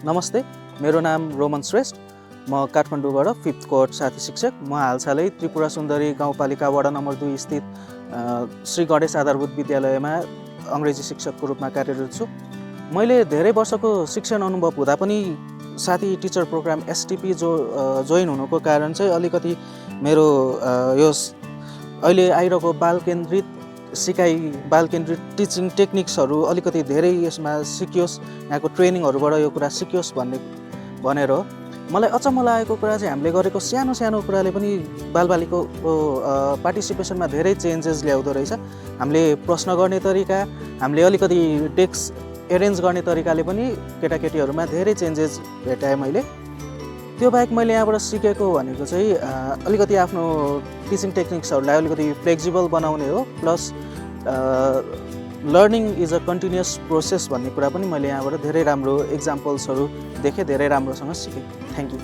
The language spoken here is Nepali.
नमस्ते, मेरो नाम रोमन श्रेष्ठ। म काठमाडौँबाट 5th कोहर्ट साथी शिक्षक। म हालसालै त्रिपुरा सुन्दरी गाउँपालिका वडा नम्बर 2 स्थित श्री गणेश आधारभूत विद्यालयमा अङ्ग्रेजी शिक्षकको रूपमा कार्यरत छु। मैले धेरै वर्षको शिक्षण अनुभव हुँदा पनि साथी टिचर प्रोग्राम एसटिपी जोइन हुनुको कारण चाहिँ अलिकति मेरो यो अहिले आइरहेको बाल केन्द्रित टिचिङ टेक्निक्सहरू अलिकति धेरै यसमा सिकियोस्, यहाँको ट्रेनिङहरूबाट यो कुरा सिकियोस् भनेर मलाई अचम्म लागेको कुरा चाहिँ हामीले गरेको सानो सानो कुराले पनि बालबालिकाको पार्टिसिपेसनमा धेरै चेन्जेस ल्याउँदो रहेछ। हामीले प्रश्न गर्ने तरिका, हामीले अलिकति डेस्क एरेन्ज गर्ने तरिकाले पनि केटाकेटीहरूमा धेरै चेन्जेस भेटाएँ मैले। त्यो बाहेक मैले यहाँबाट सिकेको भनेको चाहिँ अलिकति आफ्नो टिचिङ टेक्निक्सहरूलाई अलिकति फ्लेक्सिबल बनाउने हो, plus learning is a continuous process भन्ने कुरा पनि मैले यहाँबाट धेरै राम्रो इक्जाम्पल्सहरू देखेँ, धेरै राम्रोसँग सिकेँ। Thank you.